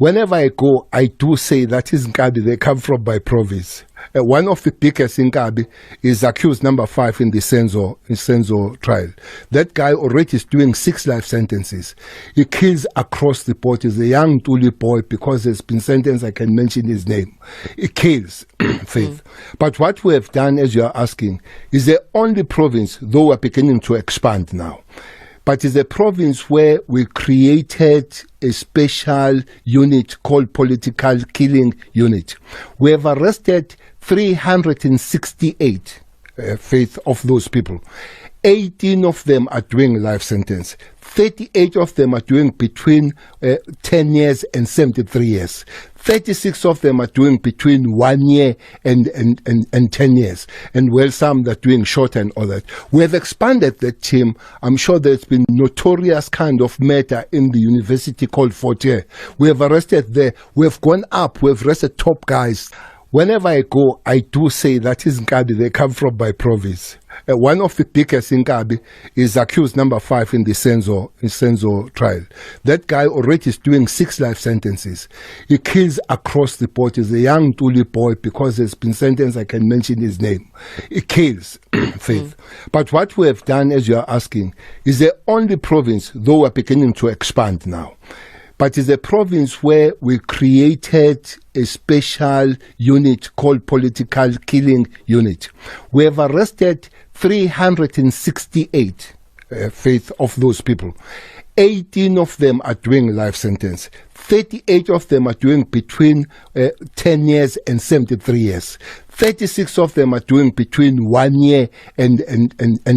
Whenever I go, I do say that is Nkabi, they come from my province. One of the biggest in Nkabi is accused number 5 in the Senzo trial. That guy already is doing 6 life sentences. He kills across the board. He's a young Tuli boy because he's been sentenced, I can mention his name. He kills, Faith. But what we have done, as you are asking, is the only province, though we're beginning to expand now, but it's a province where we created a special unit called Political Killing Unit. We have arrested 368 Faith of those people. 18 of them are doing life sentence. 38 of them are doing between 10 years and 73 years. 36 of them are doing between 1 year and 10 years. And well, some that are doing short and all that. We have expanded the team. I'm sure there's been notorious kind of murder in the university called Fortier. We have arrested there. We have gone up. We have arrested top guys. Whenever I go, I do say that is Nkabi, they come from my province. One of the biggest in Nkabi is accused number 5 in the Senzo trial. That guy already is doing 6 life sentences. He kills across the board. He's a young Tuli boy because he's been sentenced, I can mention his name. He kills, Faith. But what we have done, as you are asking, is the only province, though we're beginning to expand now, but it's a province where we created a special unit called Political Killing Unit. We have arrested 368 Faith of those people. 18 of them are doing life sentence. 38 of them are doing between 10 years and 73 years. 36 of them are doing between 1 year and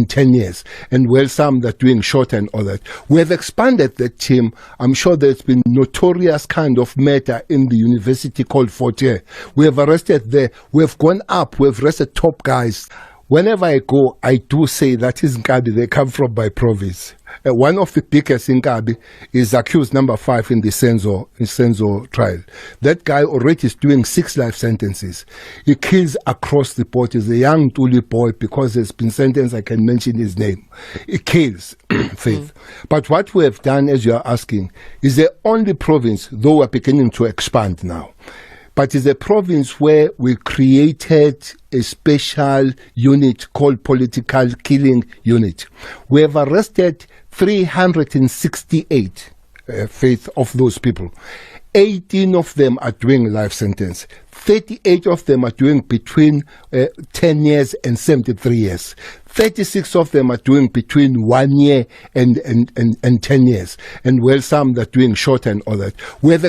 10 years. And well, some that are doing short and all that. We have expanded the team. I'm sure there's been notorious kind of murder in the university called Fortier. We have arrested there. We have gone up. We have arrested top guys. Whenever I go, I do say that is Nkabi, they come from my province. One of the biggest in Nkabi is accused number 5 in the Senzo trial. That guy already is doing 6 life sentences. He kills across the board. He's a young Tuli boy because he's been sentenced, I can mention his name. He kills, Faith. But what we have done, as you are asking, is the only province, though we're beginning to expand now, but it's a province where we created a special unit called Political Killing Unit. We have arrested 368 Faith of those people. 18 of them are doing life sentence. 38 of them are doing between 10 years and 73 years. 36 of them are doing between 1 year and 10 years. And well, some that are doing short and all that. We have